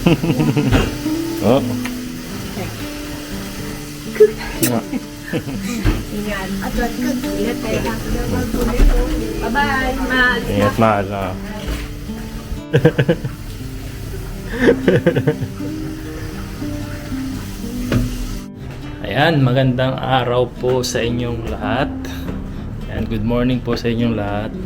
Oh. Ingat. Ingat kayo. Bye-bye. Mahal. Ingat, mahal. Ah. Ayan, magandang araw po sa inyong lahat. And good morning po sa inyong lahat.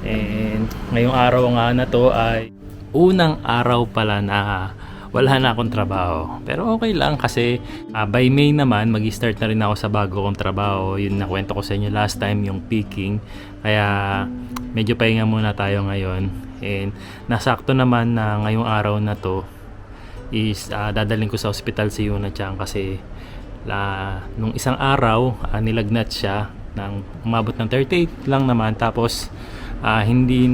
And ngayong araw nga na to ay unang araw pala na wala na akong trabaho. Pero okay lang kasi by May naman mag-start na rin ako sa bago kong trabaho. Yun nakwento ko sa inyo last time, yung picking. Kaya medyo pahinga muna tayo ngayon. And nasakto naman na ngayong araw na to is dadaling ko sa ospital si Yuna-chan kasi nung isang araw nilagnat siya ng umabot ng 38 lang naman, tapos hindi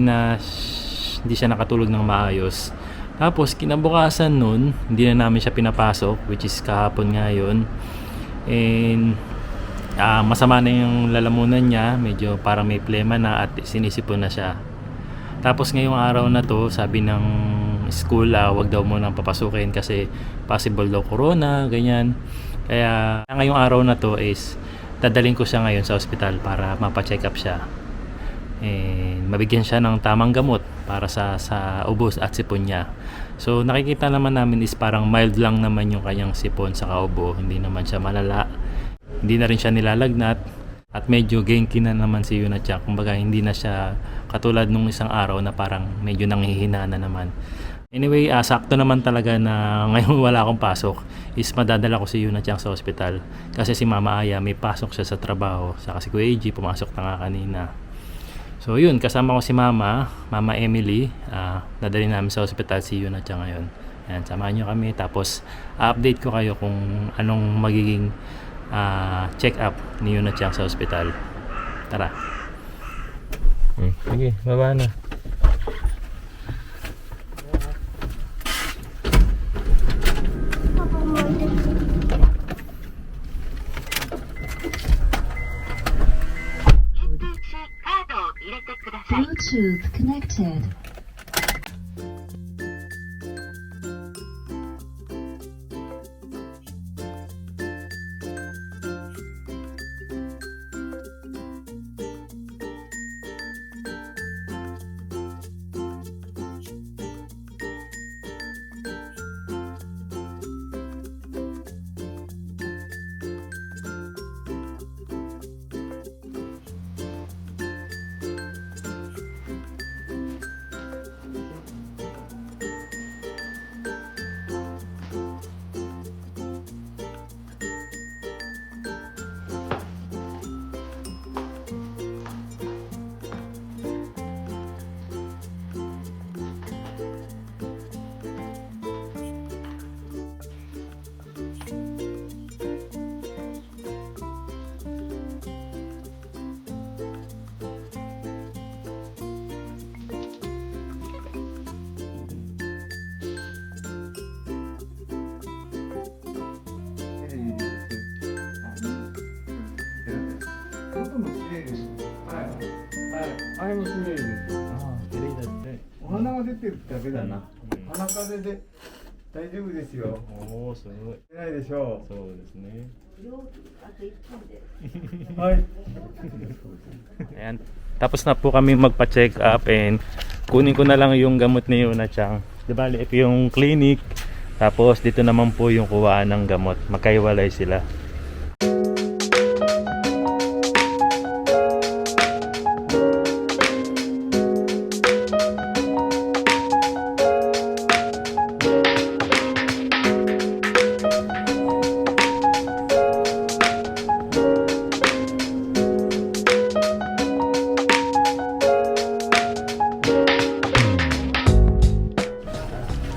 siya nakatulog ng maayos. Tapos kinabukasan nun hindi na namin siya pinapasok, which is kahapon nga yun. And masama na yung lalamunan niya, medyo parang may plema na at sinisipon na siya. Tapos ngayong araw na to sabi ng school wag daw munang papasukin kasi possible daw corona, ganyan. Kaya ngayong araw na to is dadalhin ko siya ngayon sa ospital para mapa-check up siya. And mabigyan siya ng tamang gamot para sa ubos at sipon niya. So nakikita naman namin is parang mild lang naman yung kanyang sipon sa kaubo, hindi naman siya malala. Hindi na rin siya nilalagnat at medyo genki na naman si Yuna-chan. Kumbaga hindi na siya katulad nung isang araw na parang medyo nanghihina na naman. Anyway, sakto naman talaga na ngayon wala akong pasok is madadala ko si Yuna-chan sa ospital kasi si Mama Aya may pasok siya sa trabaho, saka si Kuya AJ pumasok na nga kanina. So yun, kasama ko si Mama Emily, dadalhin namin sa ospital si Yuna-chan ngayon. Ayan, samahan nyo kami tapos update ko kayo kung anong magiging check up ni Yuna-chan sa ospital. Tara. Sige, baba na. Bluetooth connected.お花が出てるだけだな。鼻風で大丈夫ですよ。おお、すごい。出ないでしょそうですね。う。はい。 Ayan. Tapos na po kami magpa-check up and kunin ko na lang yung gamot ni Yuna-chan. Diba, ito yung clinic. Tapos dito naman po yung kuhaan ng gamot. Magkaiwalay sila.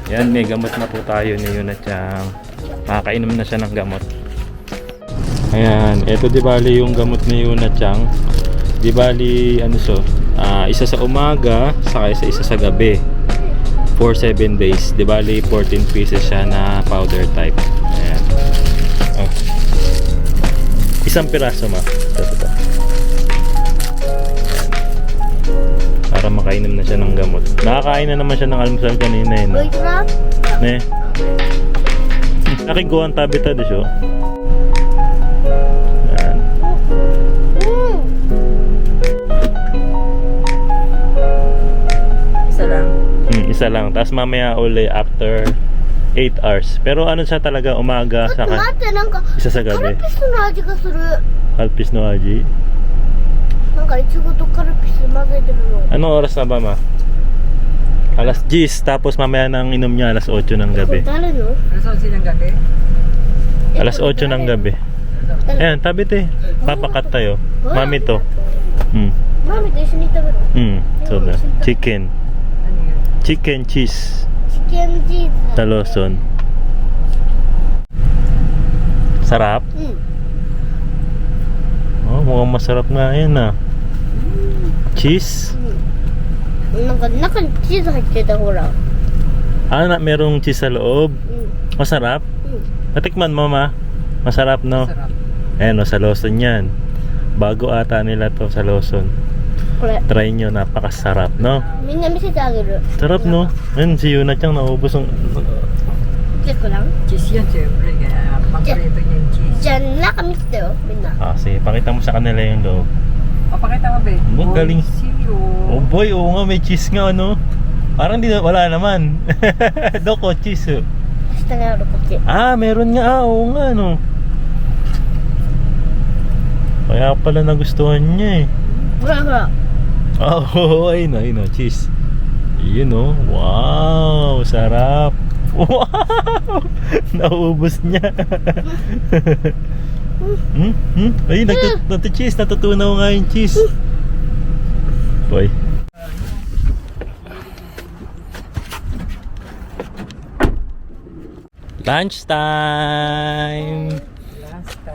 Yan, may gamot na po tayo ni Yuna-chan. Makakainom na siya ng gamot. Ayan, eto di bali yung gamot ni Yuna-chan. Di bali ano isa sa umaga, saka isa sa gabi. For 7 days. Di bali 14 pieces siya na powder type. Ayan. Oh. Isang piraso ma. Ito. Ayan. Para makainom na siya ng gamot. Nakakain na naman siya ng almusal kanina eh. No? Wait lang. Ne? Nakiguan tabi ta de siya. Yan. Isa lang. Isa lang. Tapos mamaya uli after 8 hours. Pero ano siya talaga, umaga sa 待って、なんか isa sa カル gabi. ピスの味がする。 Alpis no aji. なんかイチゴとカルピス混ぜてるの。 Anong oras na ba ma? Alas 10. Tapos mamaya nang inom niya alas 8 ng これ gabi. 誰の？ Alas 8 ng gabi. Ayan, tabi te. Papakat tayo. Mami to. マミと一緒に食べる。 So na. Chicken. Chicken cheese. チキンチーズ。 Sa Lawson. Sarap? うん。 Oh, mukhang masarap nga yan ah. Cheese? なんか中にチーズ入ってたほら。 Ah, merong cheese sa loob. うん。 Masarap? うん。 Natikman mo ma? Masarap no? Ayan o, sa Lawson yan. Bago ata nila to sa Lawson. これ Try nyo, napakasarap no? みんな見せてあげる。 Sarap no? Ayun, si Yuna Chang naubos ang... Check ko lang. Cheese yan, syempre. Kaya paborito niya yung cheese. じゃあ中見せてよみんな。 Ah, sige, pakita mo sa kanila yung loob. Papakita mo, be. Oh, galing. Sino? Oh boy, oo nga, may cheese nga ano. Parang di na, wala naman. Doko, cheese oh. 下にあるこっち。 Ah, meron nga. Ah, oo nga, no. Kaya pala nagustuhan niya eh. ほらほら。 Ah, oo, ayun na, cheese. Yun, no. Wow, sarap. Wow! Naubos niya. Ay, nagto-cheese. Natutunaw nga yung cheese. Boy. Lunch time!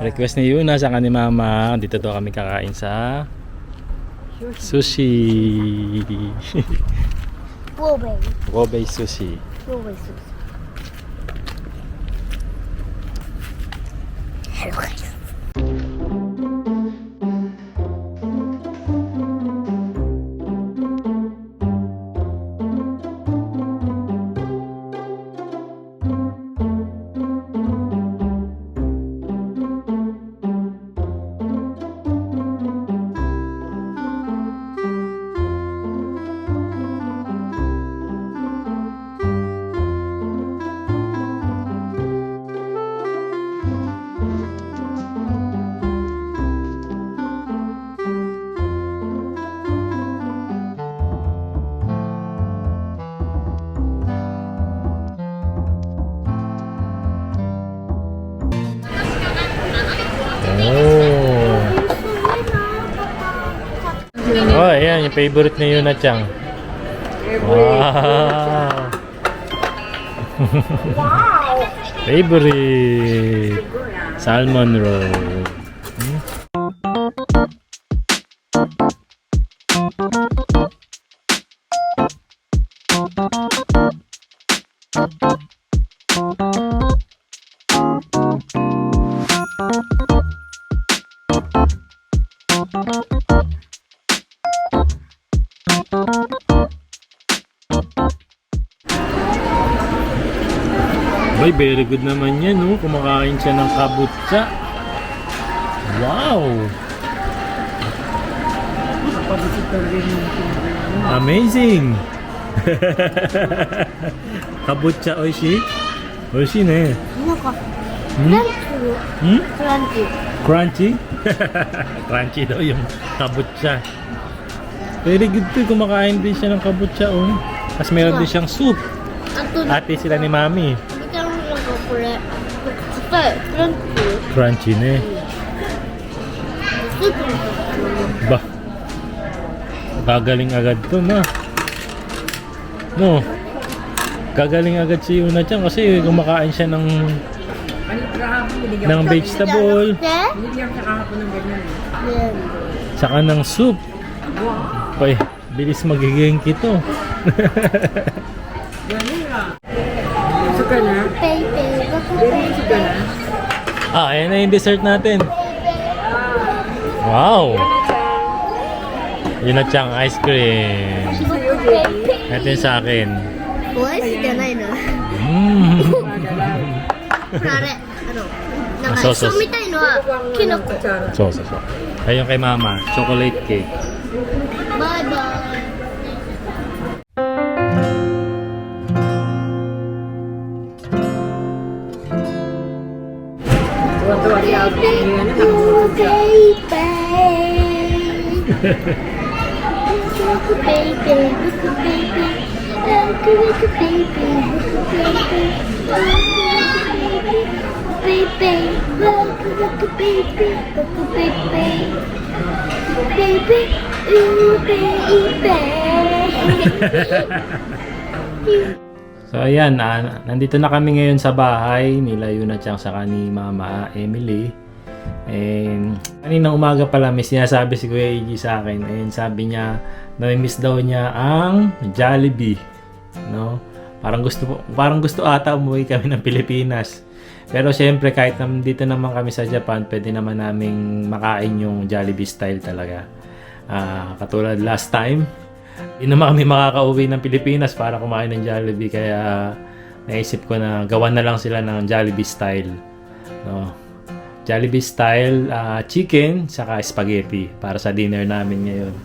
Request ni Yuna sa ni Mama. Dito daw kami kakain sa sushi. 神戸。 Kobe sushi. 神戸する。Oh, ayan, yung favorite ni Yuna Chang. Wow! Favorite! Salmon roll. Ay, very good naman yan, no? Kumakain siya ng kabutsa. Wow! Amazing! Kabutsa oishi? Oishi ne. なんかクランチ。 Hmm? クランチ。 Crunchy? Crunchy daw yung kabutsa. Very good to. Kumakain din siya ng kabutsa, oh. Tapos meron din siyang soup. あと Ate sila ni Mami. 見たのなんかこれ硬いクランチ。 Crunchy ne. スープみたいな。 Ba? Gagaling agad to, ma. No? Gagaling agad si Yuna Chan kasi kumakain siya ng vegetable, で Binigyan ko siya kahapon ng ganyan. ね saka ng soup. Boy, bilis magiging kito. Suka na? ペイペイが Baby, suka na? Ayan na yung dessert natin. Wow! Yuna Chan ice cream. 仕事 Ito yung sa akin. おやつじゃないな。 Mm. これあれ、なんかそうそう一緒みたいのはキノコ。 So. Ayun kay mama, chocolate cake. バイバイ。 Tuwa-tuwa si Alvin. Yung ano, Ooh, baby. Look, baby, look, baby. Look, baby, look, baby. Baby, look, baby, look, baby. Baby, ooh, baby. So ayan, nandito na kami ngayon sa bahay nila Yuna Chang saka ni Mama Emily. And kaninang umaga pala may sinasabi si Kuya Iggy sa akin. And sabi niya, na-miss daw niya ang Jollibee. No? Parang gusto ata umuwi kami ng Pilipinas. Pero syempre kahit dito naman kami sa Japan, pwede naman naming makain yung Jollibee style talaga. Katulad last time, hindi naman kami makakauwi ng Pilipinas para kumain ng Jollibee, kaya naisip ko na gawan na lang sila ng Jollibee style. No? Jollibee style chicken saka spaghetti para sa dinner namin ngayon.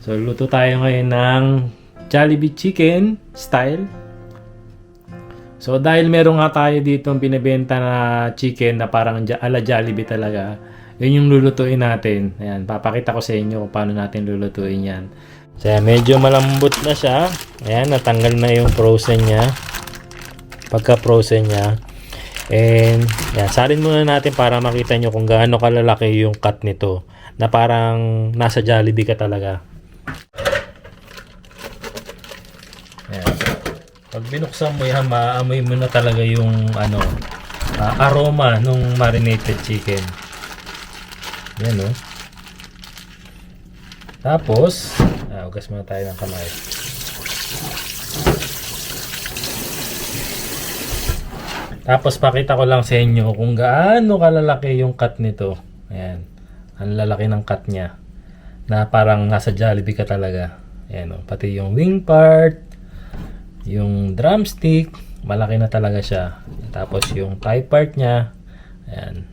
So luto tayo ngayon ng Jollibee chicken style. So dahil meron nga tayo dito binibenta na chicken na parang ala Jollibee talaga, yun yung lulutuin natin. Ayan, papakita ko sa inyo kung paano natin lulutuin yan. So, medyo malambot na siya. Ayan, natanggal na yung frozen niya. Pagka-frozen niya. And, yan, salin muna natin para makita nyo kung gaano kalalaki yung cut nito. Na parang nasa Jollibee ka talaga. Ayan. Pag binuksan mo yan, maamoy mo na talaga yung aroma ng marinated chicken. Yan, no? Tapos, ugas muna tayo ng kamay. Tapos pakita ko lang sa inyo kung gaano kalalaki yung cut nito. Ayan. Ang lalaki ng cut niya. Na parang nasa Jollibee ka talaga. Ayan, oh. Pati yung wing part, yung drumstick, malaki na talaga siya. Tapos yung thigh part niya. Ayan.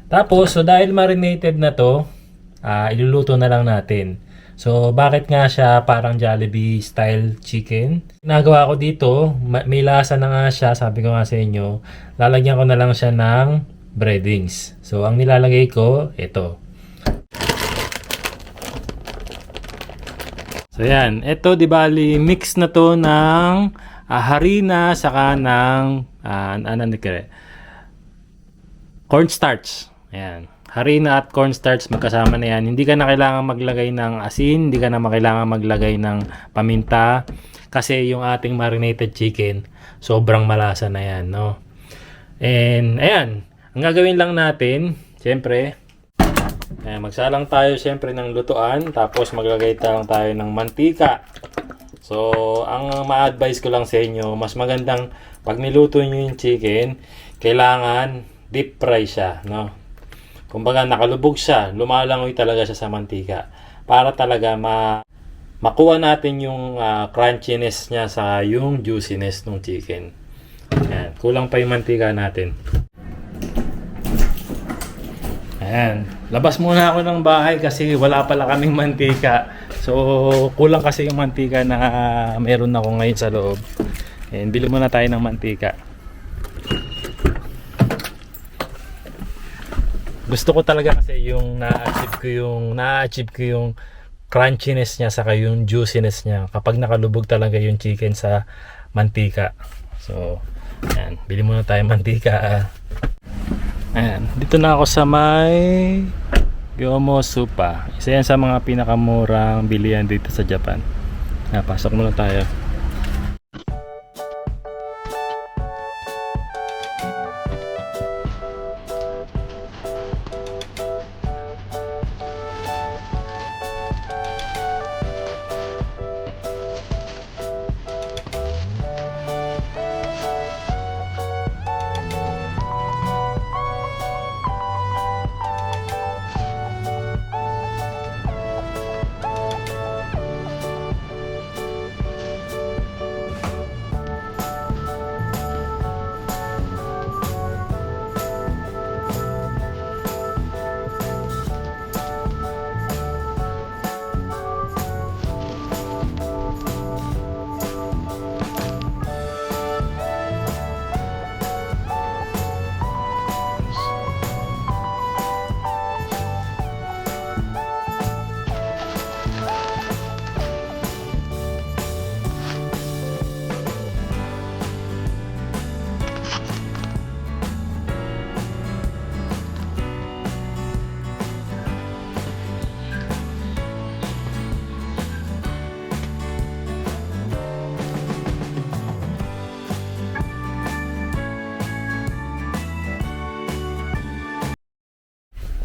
Tapos, so dahil marinated na to, iluluto na lang natin. So, bakit nga siya parang Jollibee style chicken? Ginagawa ko dito, may lasa na nga siya, sabi ko nga sa inyo, lalagyan ko na lang siya ng breadings. So, ang nilalagay ko, ito. So, yan. Ito, di bali, mix na to ng harina saka ng, cornstarch. Ayan. Harina at cornstarch magkasama na yan. Hindi ka na kailangan maglagay ng asin, hindi ka na kailangan maglagay ng paminta kasi yung ating marinated chicken sobrang malasa na yan, no? And ayan, ang gagawin lang natin, syempre, magsalang tayo syempre ng lutuan, tapos maglagay lang tayo ng mantika. So, ang ma-advise ko lang sa inyo, mas magandang pag niluto nyo yung chicken, kailangan deep fry siya, no? Kumbaga nakalubog siya, lumalangoy talaga siya sa mantika para talaga makuha natin yung crunchiness niya sa yung juiciness ng chicken. Ayan, kulang pa yung mantika natin. Ayan, labas muna ako ng bahay kasi wala pala kaming mantika. So, kulang kasi yung mantika na meron ako ngayon sa loob. Ayan, bili muna tayo ng mantika. Gusto ko talaga kasi yung na-achieve ko yung crunchiness niya saka yung juiciness niya kapag nakalubog talaga yung chicken sa mantika. So, ayan, bili muna tayo mantika. Ayan, dito na ako sa may Gyomo Supa. Isa yan sa mga pinakamurang bilihan dito sa Japan. Pasok muna tayo.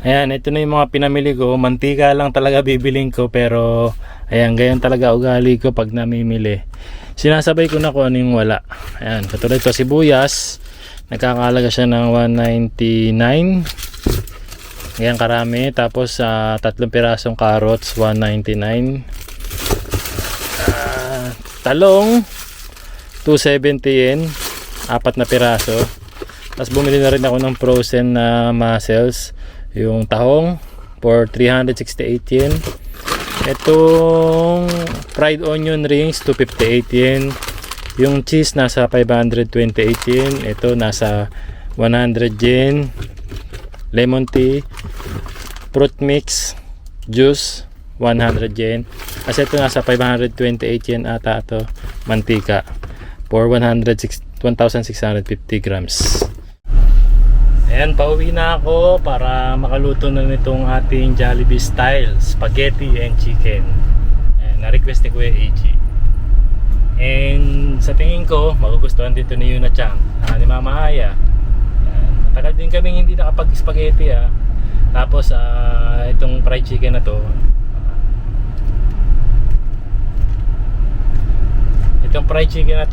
Ayan, ito na yung mga pinamili ko. Mantika lang talaga bibiling ko, pero ayan, ganyan talaga ugali ko pag namimili. Sinasabay ko na kung ano yung wala. Ayan, katulad ko sibuyas, nagkakalaga siya ng 199. Ganyan karami. Tapos 3 pirasong carrots, 199. Talong, 270 yen, 4 na piraso. Tapos bumili na rin ako ng frozen na mussels, yung tahong for 368 yen. Itong fried onion rings, 258 yen. Yung cheese nasa 528 yen. Ito nasa 100 yen. Lemon tea, fruit mix, juice, 100 yen. Kasi ito nasa 528 yen ata ito, mantika, for 1,650 grams. Ayan, pauwi na ako para makaluto na nitong ating Jollibee style spaghetti and chicken. Ayan, na-request ni Kuya AG. And sa tingin ko, magugustuhan dito ni Yuna Chang, ni Mama Aya. Ayan, matagal din kaming hindi nakapag-spaghetti Tapos itong fried chicken na to,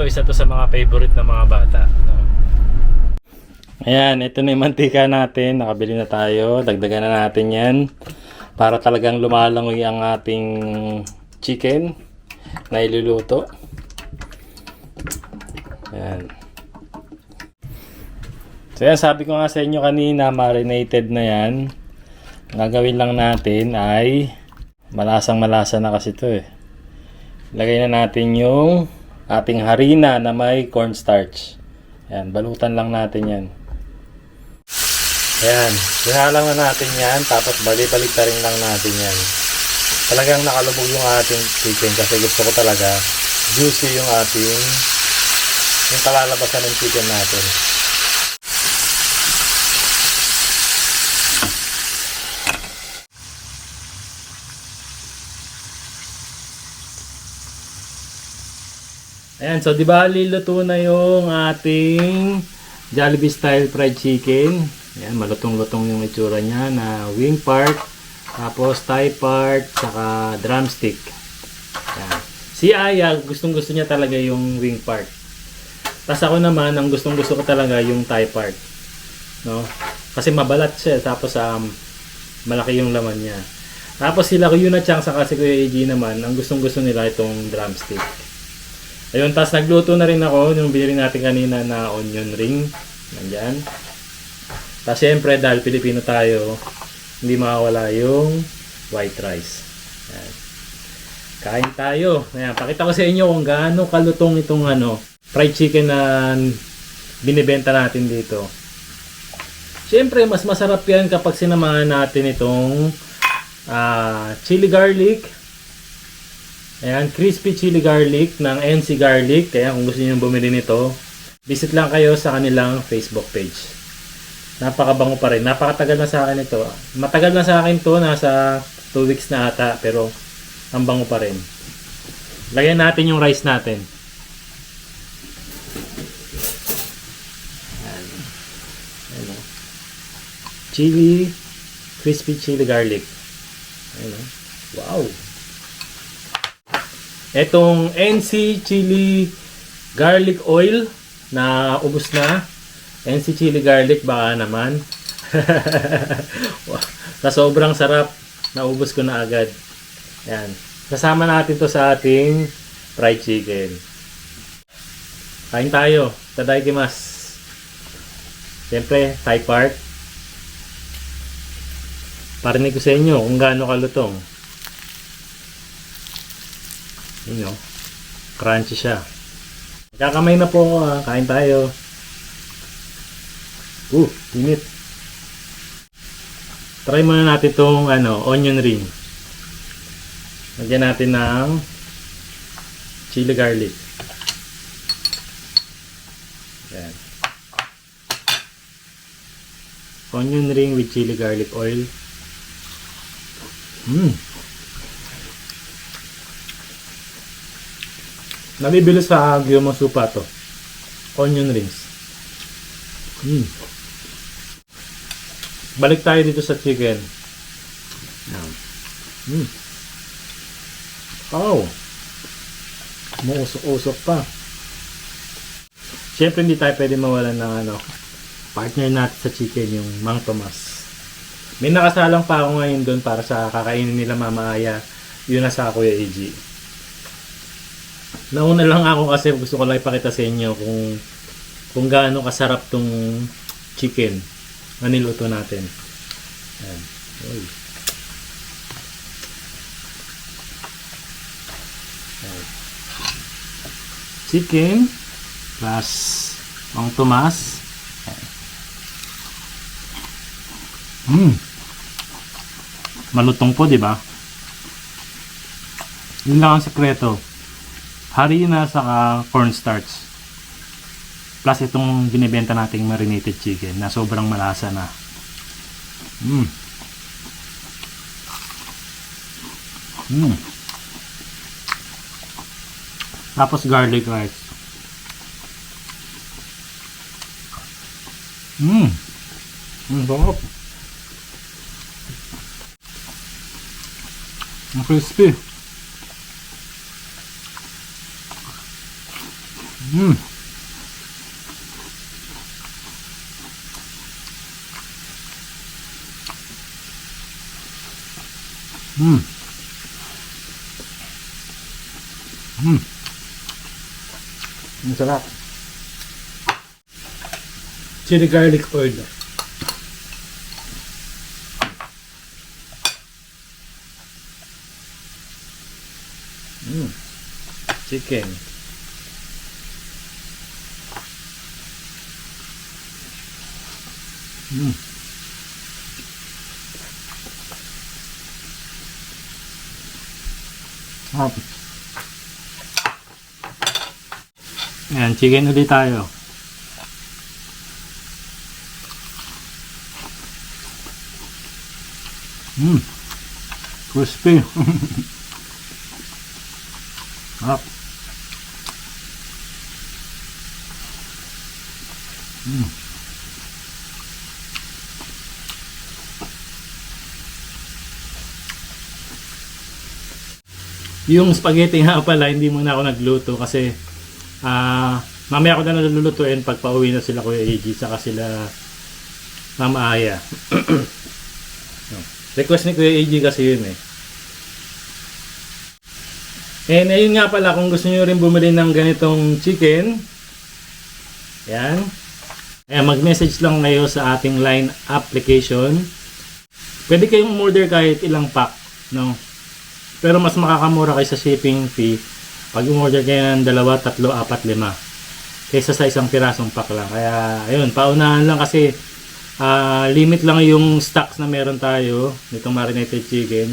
isa to sa mga favorite ng mga bata, no? Ayan, ito na yung mantika natin. Nakabili na tayo. Dagdagan na natin yan para talagang lumalangoy ang ating chicken na iluluto. Ayan. So yan, sabi ko nga sa inyo kanina, marinated na yan. Ang gagawin lang natin ay malasang malasa na kasi ito eh. Lagay na natin yung ating harina na may cornstarch. Ayan, balutan lang natin yan. Ayan, ihalang na natin yan, tapos balik-balik na rin lang natin yan. Talagang nakalubog yung ating chicken kasi gusto ko talaga juicy yung kalalabasan ng chicken natin. Ayan, so di ba liluto na yung ating Jollibee style fried chicken. Ayan, malutong-lutong yung itsura niya na wing part, tapos thigh part, saka drumstick. Ayan. Si Aya, gustong-gusto niya talaga yung wing part. Tapos ako naman, ang gustong-gusto ko talaga yung thigh part. No? Kasi mabalat siya, tapos malaki yung laman niya. Tapos sila ko Yuna Chang, saka si Kuya AG naman, ang gustong-gusto nila itong drumstick. Ayun, tapos nagluto na rin ako yung binili natin kanina na onion ring. Nandyan. Tapos siyempre, dahil Pilipino tayo, hindi mawawala yung white rice. Ayan. Kain tayo. Ayan, pakita ko sa inyo kung gaano kalutong itong fried chicken na binibenta natin dito. Siyempre, mas masarap yan kapag sinamahan natin itong chili garlic. Ayan, crispy chili garlic ng NC Garlic. Kaya kung gusto niyo bumili nito, visit lang kayo sa kanilang Facebook page. Napakabango pa rin. Napakatagal na sa akin ito. Matagal na sa akin to, nasa 2 weeks na ata, pero ang bango pa rin. Lagyan natin yung rice natin. Ayan. Chili, crispy chili garlic. Ayan. Wow! Etong NC chili garlic oil na ubos na. NC chili garlic baka naman. Sa sobrang sarap, naubos ko na agad. Yan. Kasama natin to sa ating fried chicken. Kain tayo. Tadaikimasu. Siyempre, thigh part. Parinig ko sa inyo kung gaano kalutong. Yun o. Crunchy siya. Kakamay na po ako. Kain tayo. Init. Try muna natin itong onion ring. Lagyan natin ng chili garlic. Yan. Onion ring with chili garlic oil. Nabibili sa Gyomosupa to. Onion rings. balik tayo dito sa chicken. Yan. Oh. Muusok-usok pa. Siyempre hindi tayo pwede mawalan ng partner natin sa chicken, yung Mang Tomas. May nakasalang pa ako ngayon doon para sa kakainin nila Mama Aya. Yun na sa Kuya AG. Nauna lang ako kasi gusto ko lang ipakita sa inyo kung gaano kasarap tong chicken na niluto natin. Ayan. Uy. Ayan. Chicken plus Mang Tomas. Malutong po, di ba? Yun lang ang sekreto. Harina sa cornstarch. Plus itong binibenta nating marinated chicken na sobrang malasa na. Tapos garlic rice. Sarap. Ang crispy. Ang sarap. Chili garlic oil. Chicken. Ayan, chicken ulit tayo. Crispy. Sarap. Yung spaghetti nga pala, hindi muna ako nagluto kasi mamaya ko na nalulutuin pag pauwi na sila Kuya AG saka sila Mama Aya. Request ni Kuya AG kasi yun eh. And ayun nga pala, kung gusto nyo rin bumili ng ganitong chicken, yan, mag-message lang kayo sa ating line application. Pwede kayong order kahit ilang pack, no? Pero mas makakamura kayo sa shipping fee pag umorder kayo ng 2, 3, 4, 5 kaysa sa isang pirasong pack lang. Kaya ayun, paunahan lang kasi limit lang yung stocks na meron tayo nitong marinated chicken.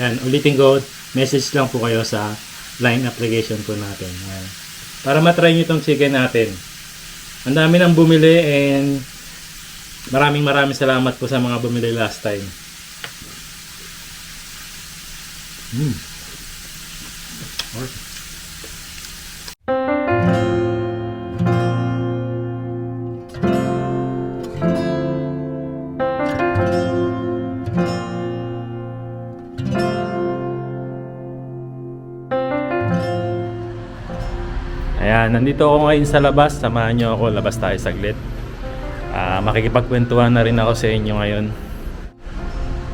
Yan, ulitin ko, message lang po kayo sa line application po natin. Yan. Para matry nyo itong chicken natin. Ang dami nang bumili and maraming salamat po sa mga bumili last time. Ayan, nandito ako ngayon sa labas. Samahan nyo ako, labas tayo saglit. Makikipagkwentuhan na rin ako sa inyo ngayon.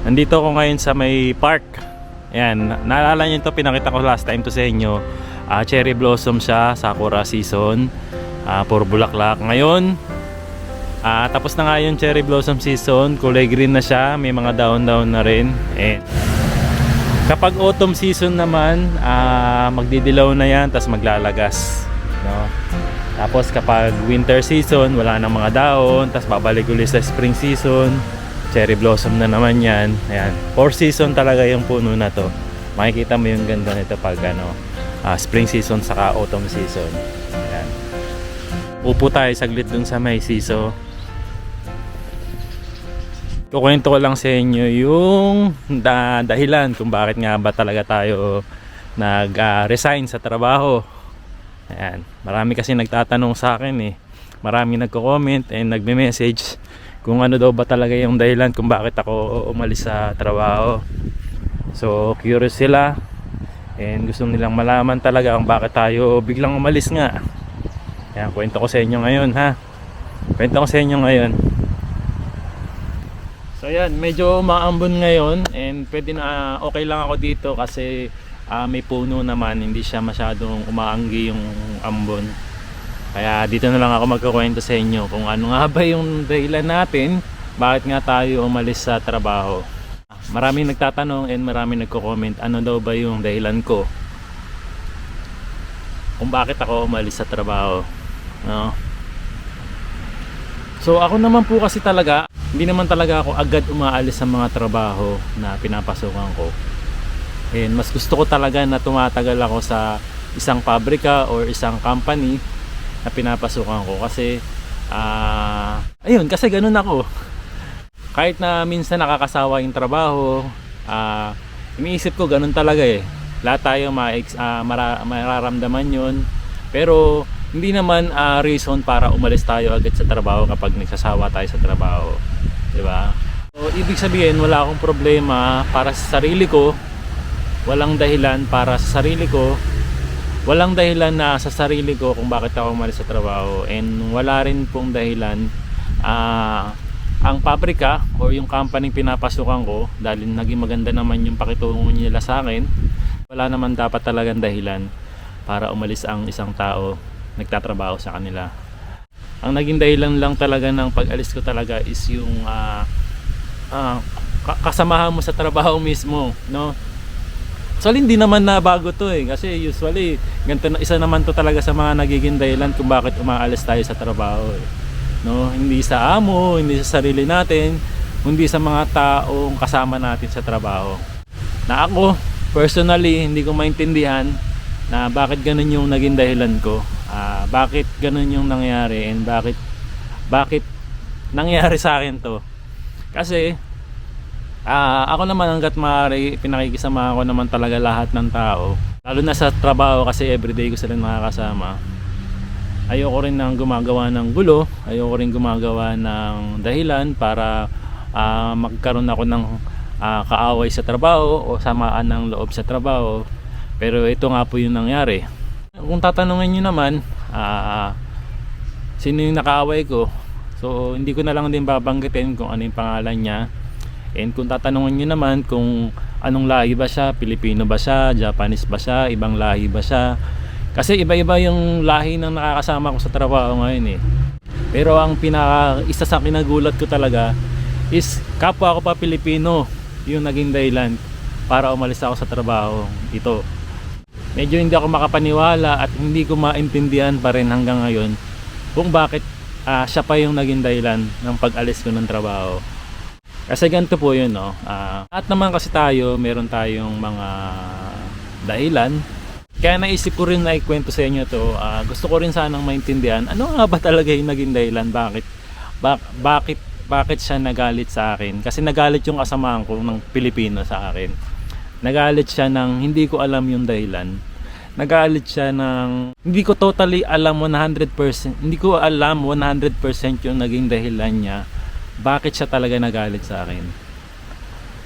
Nandito ako ngayon sa may park. Ayan, naalala nyo ito, pinakita ko last time to sa inyo. Cherry blossom siya, sakura season, puro bulaklak. Ngayon, tapos na nga yung cherry blossom season, kulay green na siya, may mga down na rin. And kapag autumn season naman, magdidilaw na yan, tapos maglalagas, no? Tapos kapag winter season, wala nang mga daon, tapos babalik ulit sa spring season, cherry blossom na naman yan. Ayan, 4 season talaga yung puno na to. Makikita mo yung ganda nito pag spring season saka autumn season. Ayan. Upo tayo saglit dun sa may siso. Kukwento ko lang sa inyo yung dahilan kung bakit nga ba talaga tayo nag-resign sa trabaho. Ayan. Marami kasi nagtatanong sa akin eh. Marami nagko-comment and nagme-message. kung ano daw ba talaga yung dahilan kung bakit ako umalis sa trabaho. So curious sila and gusto nilang malaman talaga kung bakit tayo biglang umalis nga. Kaya kwento ko sa inyo ngayon ha. Kwento ko sa inyo ngayon. So ayan, medyo maambon ngayon and pwede na okay lang ako dito kasi may puno naman, hindi siya masyadong umaanggi yung ambon. Kaya dito na lang ako magkukwento sa inyo kung ano nga ba yung dahilan natin bakit nga tayo umalis sa trabaho. Maraming nagtatanong and maraming nagko-comment ano daw ba yung dahilan ko kung bakit ako umalis sa trabaho, no? So ako naman po kasi talaga, hindi naman talaga ako agad umaalis sa mga trabaho na pinapasukan ko. And mas gusto ko talaga na tumatagal ako sa isang pabrika or isang company na pinapasukan ko kasi ayun, kasi ganun ako. Kahit na minsan nakakasawa yung trabaho, iniisip ko ganun talaga eh. Lahat tayo mararamdaman yun. Pero hindi naman reason para umalis tayo agad sa trabaho kapag nagsasawa tayo sa trabaho, di ba? So ibig sabihin wala akong problema para sa sarili ko, walang dahilan para sa sarili ko, walang dahilan na sa sarili ko kung bakit ako umalis sa trabaho, and wala rin pong dahilan ang pabrika o yung company pinapasukan ko dahil naging maganda naman yung pakitungo nila sa akin. Wala naman dapat talagang dahilan para umalis ang isang tao nagtatrabaho sa kanila. Ang naging dahilan lang talaga ng pag-alis ko talaga is yung kasamahan mo sa trabaho mismo, no? So hindi naman na bago to eh, kasi usually ganito na, isa naman to talaga sa mga nagiging dahilan kung bakit umaalis tayo sa trabaho eh. No, hindi sa amo, hindi sa sarili natin, hindi sa mga taong kasama natin sa trabaho. Na ako personally hindi ko maintindihan na bakit ganun yung naging dahilan ko. Bakit ganun yung nangyari and bakit nangyari sa akin to. Kasi ako naman hanggat maaari pinakikisama ko naman talaga lahat ng tao, lalo na sa trabaho kasi everyday ko sila nakakasama. Ayoko rin nang gumagawa ng gulo, ayoko rin gumagawa ng dahilan para magkaroon ako ng kaaway sa trabaho o samaan ng loob sa trabaho. Pero ito nga po yung nangyari. Kung tatanungin nyo naman sino yung nakaaway ko, so hindi ko na lang din babanggitin kung ano yung pangalan niya. And kung tatanungin nyo naman kung anong lahi ba siya, Pilipino ba siya, Japanese ba siya, ibang lahi ba siya, kasi iba-iba yung lahi ng nakakasama ko sa trabaho ngayon eh. Pero ang isa sa kinagulat ko talaga is kapwa ko pa Pilipino yung naging dahilan para umalis ako sa trabaho ito. Medyo hindi ako makapaniwala at hindi ko maintindihan pa rin hanggang ngayon kung bakit siya pa yung naging dahilan ng pag-alis ko ng trabaho. Kasi ganito po yun, no? At naman kasi tayo, meron tayong mga dahilan. Kaya naisip ko rin na ikwento sa inyo to. Gusto ko rin sanang maintindihan ano nga ba talaga yung naging dahilan, bakit siya nagalit sa akin. Kasi nagalit yung kasamahan ko ng Pilipino sa akin. Nagalit siya ng hindi ko alam yung dahilan. Nagalit siya ng hindi ko totally alam 100%. Hindi ko alam 100% yung naging dahilan niya. Bakit siya talaga nagalit sa akin.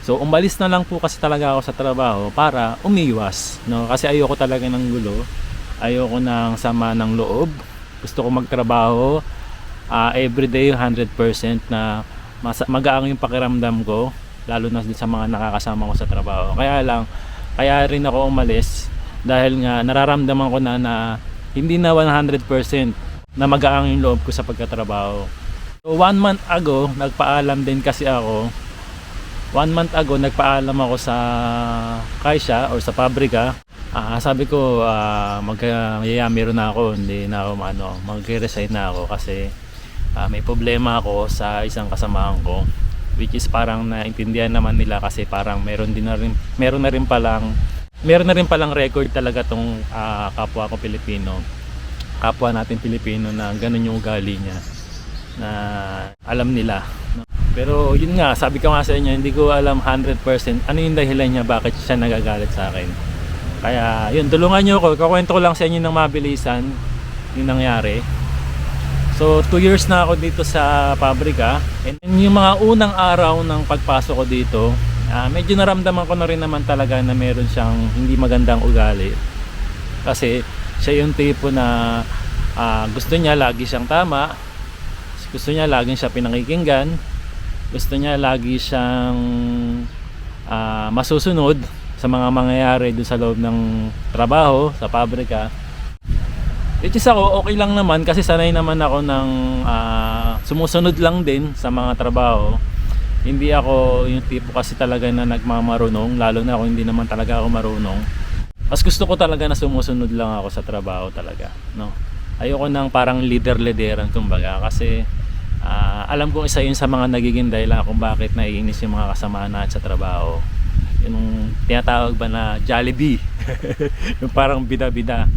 So umalis na lang po kasi talaga ako sa trabaho para umiwas, no? Kasi ayoko talaga ng gulo. Ayoko ng sama ng loob. Gusto ko magtrabaho everyday 100% na magaang yung pakiramdam ko, lalo na sa mga nakakasama ko sa trabaho. Kaya rin ako umalis dahil nga nararamdaman ko na hindi na 100% na magaang yung loob ko sa pagkatrabaho. So 1 month ago nagpaalam din kasi ako. 1 month ago nagpaalam ako sa Kaisha or sa pabrika. Sabi ko meron na ako, hindi na ako mag-resign na ako kasi may problema ako sa isang kasamahan ko, which is parang naintindihan naman nila kasi parang meron na rin palang record talaga tong kapwa ko Pilipino, kapwa natin Pilipino na ganun yung ugali niya na alam nila. Pero yun nga, sabi ko nga sa inyo, hindi ko alam 100% ano yung dahilan niya bakit siya nagagalit sa akin. Kaya yun, tulungan nyo ako, kakwento ko lang sa inyo ng mabilisan yung nangyari. So 2 years na ako dito sa pabrika, and yung mga unang araw ng pagpasok ko dito, medyo naramdaman ko na rin naman talaga na meron siyang hindi magandang ugali. Kasi siya yung tipo na gusto niya lagi siyang tama, gusto niya laging siya pinakikinggan, gusto niya lagi siyang masusunod sa mga mangyayari doon sa loob ng trabaho sa pabrika. Which is ako, okay lang naman kasi sanay naman ako ng sumusunod lang din sa mga trabaho. Hindi ako yung tipo kasi talaga na nagmamarunong, lalo na ako hindi naman talaga ako marunong. Mas gusto ko talaga na sumusunod lang ako sa trabaho talaga, no? Ayoko nang parang leader-leaderan kumbaga, kasi alam kong isa yun sa mga nagiging dahilan kung bakit naiinis yung mga kasama natin sa trabaho. Yung tinatawag ba na Jollibee. Yung parang bida-bida.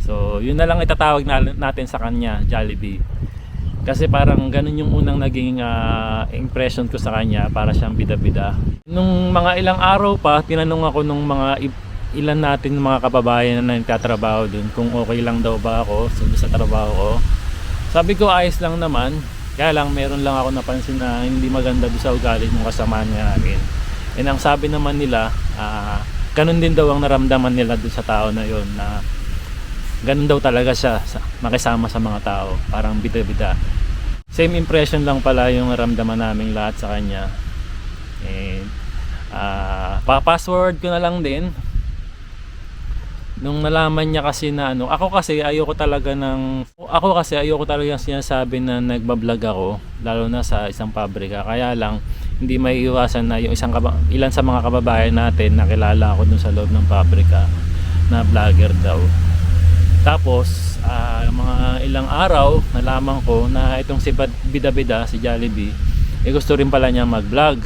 So yun na lang itatawag natin sa kanya, Jollibee. Kasi parang ganun yung unang naging impression ko sa kanya, para siyang bida-bida. Nung mga ilang araw pa, tinanong ako nung mga ilan natin mga kababayan na nagtatrabaho dun kung okay lang daw ba ako sa trabaho ko. Sabi ko ayos lang naman, kaya lang meron lang ako napansin na hindi maganda doon sa ugali ng kasama niya namin. And ang sabi naman nila, ganun din daw ang naramdaman nila doon sa tao na yun, na ganun daw talaga siya makisama sa mga tao, parang bida-bida. Same impression lang pala yung naramdaman naming lahat sa kanya. And pa-password ko na lang din nung nalaman niya kasi na ako kasi ayoko talaga sinasabi na nagbablog ako, lalo na sa isang pabrika. Kaya lang hindi may iwasan na yung ilan sa mga kababayan natin nakilala ako dun sa loob ng pabrika na vlogger daw. Tapos mga ilang araw nalaman ko na itong si bida-bida, si Jollibee, gusto rin pala niya mag-vlog.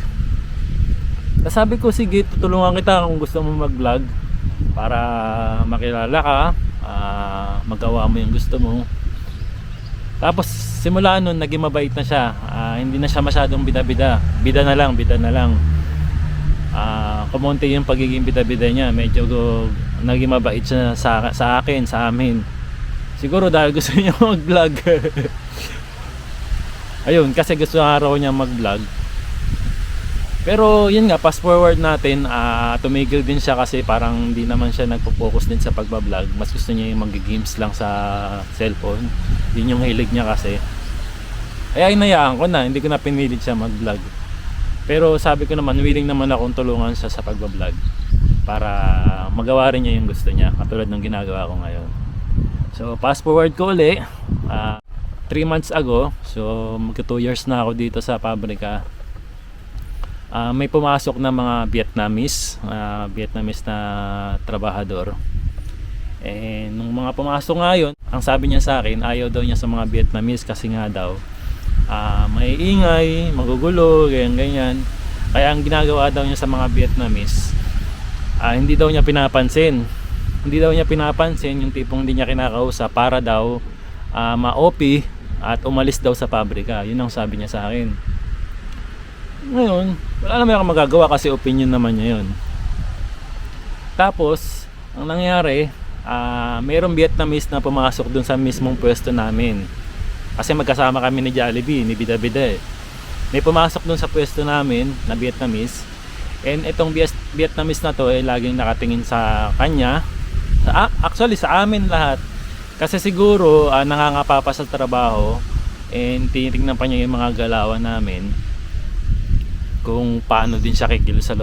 Sabi ko, sige, tutulungan kita kung gusto mo mag-vlog para makilala ka, magawa mo yung gusto mo. Tapos simula nun naging mabait na siya, hindi na siya masyadong bida-bida, bida na lang. Kumonti yung pagiging bida-bida niya, medyo naging mabait siya sa akin, sa amin. Siguro dahil gusto niya mag-vlog. Ayun, kasi gusto araw niya mag-vlog. Pero yun nga, fast forward natin, tumigil din siya kasi parang hindi naman siya nagpo-focus din sa pagbablog. Mas gusto niya yung mag-games lang sa cellphone. Yun yung hilig niya kasi. Kaya inayaan ko na, hindi ko na pinilit siya mag-vlog. Pero sabi ko naman, willing naman akong tulungan siya sa pagbablog para magawa rin niya yung gusto niya, katulad ng ginagawa ko ngayon. So fast forward ko uli, 3 months ago, so magka 2 years na ako dito sa pabrika. May pumasok na mga Vietnamese na trabahador. Nung mga pumasok ngayon, ang sabi niya sa akin, ayaw daw niya sa mga Vietnamese kasi nga daw may ingay, magugulo, ganyan. Kaya ang ginagawa daw niya sa mga Vietnamese, hindi daw niya pinapansin yung tipong hindi niya kinakausap para daw ma-OP at umalis daw sa pabrika. Yun ang sabi niya sa akin. Ngayon, wala naman akong magagawa kasi opinion naman niya yun. Tapos ang nangyari, mayroong Vietnamese na pumasok dun sa mismong pwesto namin. Kasi magkasama kami ni Jollibee, ni bida-bida eh. May pumasok dun sa pwesto namin na Vietnamese. And itong Vietnamese na to laging nakatingin sa kanya. Actually sa amin lahat. Kasi siguro nangangapa pa sa trabaho and tinitingnan pa niya yung mga galawan namin, kung paano din siya kikilos sa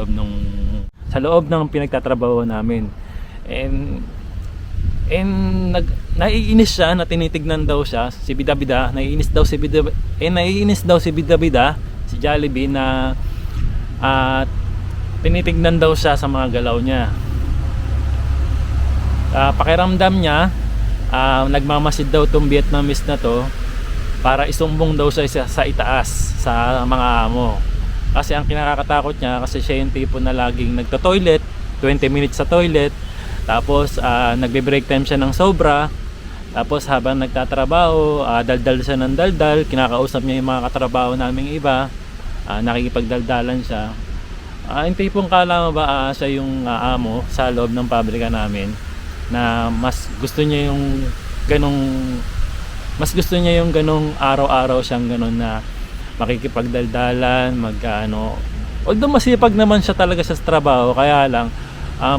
loob ng pinagtatrabaho namin. And naiinis siya na tinitignan daw siya si bida-bida, naiinis daw si bida-bida, si Jollibee, na tinitignan daw siya sa mga galaw niya. Pakiramdam niya, nagmamasid daw tong Vietnamese na to para isumbong daw siya sa itaas sa mga amo. Kasi ang kinakatakot niya, kasi siya yung tipo na laging nagto-toilet, 20 minutes sa toilet, tapos nagbe-break time siya ng sobra, tapos habang nagtatrabaho, daldal siya ng daldal, kinakausap niya yung mga katrabaho naming iba, nakikipagdaldalan siya. Yung tipong kala mo ba siya yung amo sa loob ng pabrika namin, na mas gusto niya yung ganong Mas gusto niya yung ganong araw-araw siyang ganon na makikipagdaldalan, although masipag naman siya talaga sa trabaho, kaya lang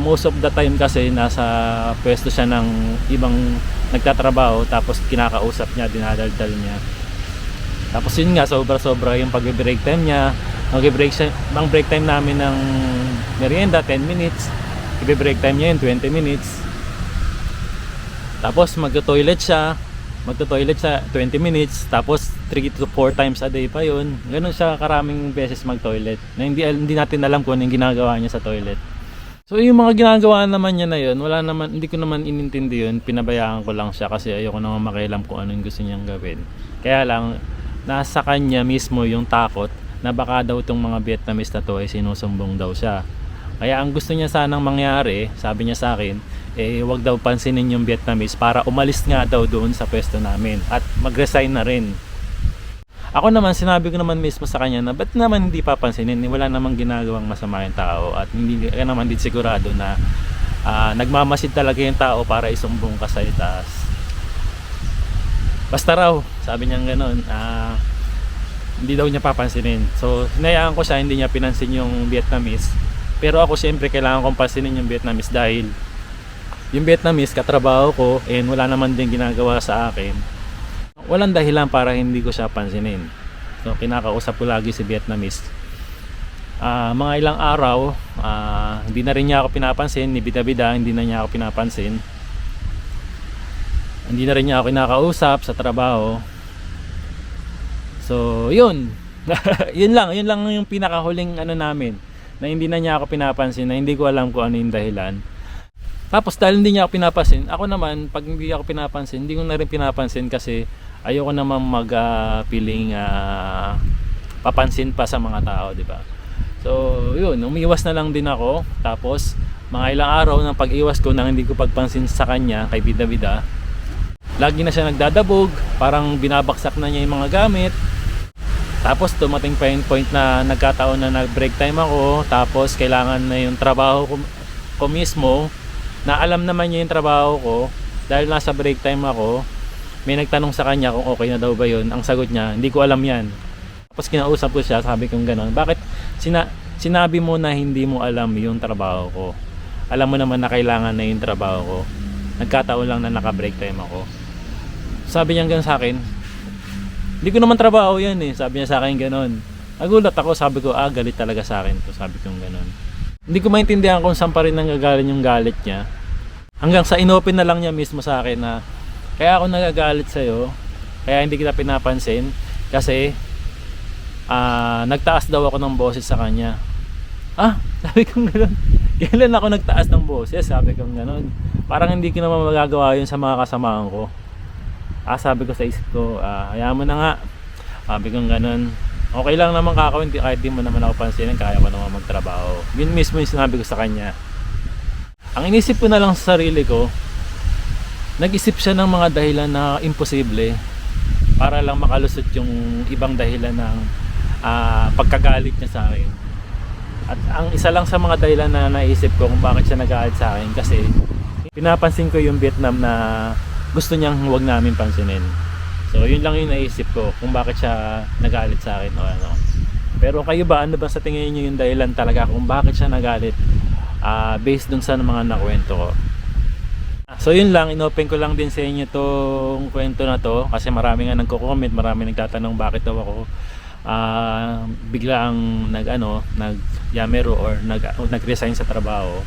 most of the time kasi nasa pwesto siya ng ibang nagtatrabaho, tapos kinakausap niya, dinadaldal niya. Tapos yun nga, sobra-sobra yung pag-break time niya. Ang break time namin ng merienda 10 minutes, i-break time niya yun 20 minutes. Tapos magto-toilet siya 20 minutes, tapos 3 to 4 times a day pa yun. Ganun siya karaming beses mag-toilet na hindi natin alam kung ano yung ginagawa niya sa toilet. So yung mga ginagawa naman niya na yun, hindi ko naman inintindi yun. Pinabayaan ko lang siya kasi ayoko naman makialam kung ano yung gusto niyang gawin. Kaya lang, nasa kanya mismo yung takot na baka daw itong mga Vietnamese na to ay sinusumbong daw siya. Kaya ang gusto niya sanang mangyari, sabi niya sa akin, wag daw pansinin yung Vietnamese para umalis nga daw doon sa pwesto namin at mag-resign na rin. Ako naman, sinabi ko naman mismo sa kanya na ba't naman hindi papansinin, wala namang ginagawang masama yung tao at hindi ka naman din sigurado na nagmamasid talaga yung tao para isumbong ka sa itaas. Basta raw, sabi niya gano'n, hindi daw niya papansinin. So hinayaan ko siya, hindi niya pinansin yung Vietnamese. Pero ako siyempre kailangan kong pansinin yung Vietnamese dahil yung Vietnamese katrabaho ko and wala naman din ginagawa sa akin. Walang dahilan para hindi ko siya pansinin. So kinakausap ko lagi si Vietnamese. Mga ilang araw, hindi na rin niya ako pinapansin, ni bida-bida hindi na niya ako pinapansin. Hindi na rin niya ako kinakausap sa trabaho. So yun. yun lang yung pinakahuling namin, na hindi na niya ako pinapansin, na hindi ko alam kung ano yung dahilan. Tapos dahil hindi niya ako pinapansin, ako naman pag hindi ako pinapansin, hindi ko na rin pinapansin kasi ayoko naman mag-feeling papansin pa sa mga tao, di ba? So yun, umiiwas na lang din ako. Tapos mga ilang araw ng pag-iwas ko nang hindi ko pagpansin sa kanya, kay bida-bida, lagi na siya nagdadabog, parang binabaksak na niya yung mga gamit. Tapos dumating pa yung point na nagkataon na nag-break time ako, tapos kailangan na yung trabaho ko mismo, na alam naman niya yung trabaho ko dahil nasa break time ako. May nagtanong sa kanya kung okay na daw ba yun. Ang sagot niya, hindi ko alam yan. Tapos kinausap ko siya, sabi kong gano'n, bakit sinabi mo na hindi mo alam yung trabaho ko? Alam mo naman na kailangan na yung trabaho ko. Nagkataon lang na naka-break time ako. Sabi niya gano'n sa akin, hindi ko naman trabaho yan eh. Sabi niya sa akin gano'n. Nagulat ako, sabi ko, galit talaga sa akin to. Sabi kong gano'n. Hindi ko maintindihan kung saan pa rin nanggagaling yung galit niya. Hanggang sa inopen na lang niya mismo sa akin na kaya ako nagagalit sa'yo, kaya hindi kita pinapansin kasi nagtaas daw ako ng boses sa kanya. Sabi kong gano'n. Kailan ako nagtaas ng boses? Sabi kong gano'n. Parang hindi ko naman magagawa yun sa mga kasamahan ko. Sabi ko sa isip ko, hayaan mo na nga. Sabi kong gano'n. Okay lang naman kakawin, kahit di mo naman ako pansinin, kaya ko naman magtrabaho. Yun mismo yung sinabi ko sa kanya. Ang inisip ko na lang sa sarili ko, nag-isip siya ng mga dahilan na imposible para lang makalusot yung ibang dahilan ng pagkagalit niya sa akin. At ang isa lang sa mga dahilan na naisip ko kung bakit siya nagalit sa akin, kasi pinapansin ko yung Vietnam na gusto niyang huwag namin pansinin. So yun lang yung naisip ko kung bakit siya nagalit sa akin o ano. Pero kayo ba, ano ba sa tingin niyo yung dahilan talaga kung bakit siya nagalit based dun sa mga nakwento ko? So yun lang, inopen ko lang din sa inyo tong kwento na to kasi marami nga nagko-comment, marami nagtatanong bakit daw ako biglaang nag-yamero or nag-resign sa trabaho.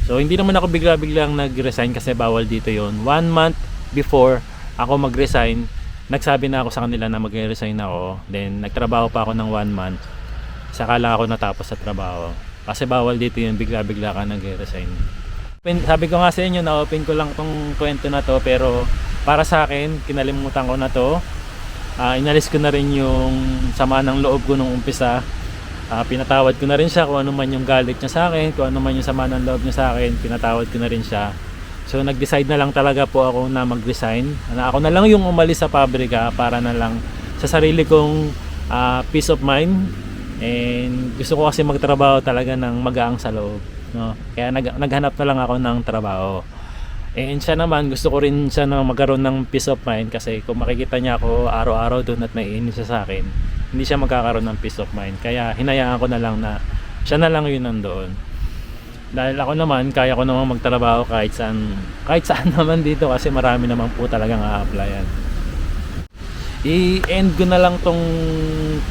So hindi naman ako biglang nag-resign kasi bawal dito yon. 1 month before ako mag-resign, nagsabi na ako sa kanila na mag-resign ako. Then nagtrabaho pa ako ng 1 month, saka lang ako natapos sa trabaho kasi bawal dito yun, bigla ka nag-resign. Sabi ko nga sa inyo, na-open ko lang tong kwento na to, pero para sa akin, kinalimutan ko na to. Inalis ko na rin yung sama ng loob ko nung umpisa. Pinatawad ko na rin siya kung ano man yung galit niya sa akin, kung ano man yung sama ng loob niya sa akin, pinatawad ko na rin siya. So nag-decide na lang talaga po ako na mag-resign. Ako na lang yung umalis sa pabrika para na lang sa sarili kong peace of mind. And gusto ko kasi magtrabaho talaga ng magaang sa loob, no? Kaya naghanap na lang ako ng trabaho. And siya naman, gusto ko rin siya na magkaroon ng peace of mind kasi kung makikita niya ako araw-araw doon at naiinis siya sa akin, hindi siya magkakaroon ng peace of mind. Kaya hinayaan ko na lang na siya na lang yun nandoon. Dahil ako naman, kaya ko naman magtrabaho kahit saan naman dito kasi marami naman po talagang a-applyan. I-end ko na lang tong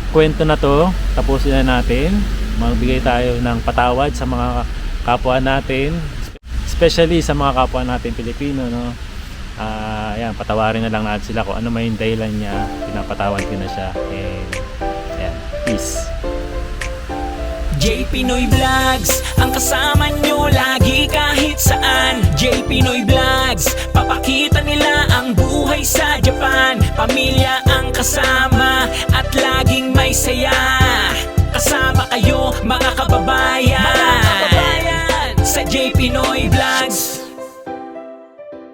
kwento na to. Tapusin na natin. Magbigay tayo ng patawad sa mga kapwa natin, especially sa mga kapwa natin Pilipino, no? Ayan, patawarin na lang natin sila kung ano may dahilan niya. Pinapatawad ko na siya. And ayan, peace. J Pinoy Vlogs, ang kasama nyo lagi kahit saan. J Pinoy Vlogs, papakita nila ang buhay sa Japan. Pamilya ang kasama at laging may saya.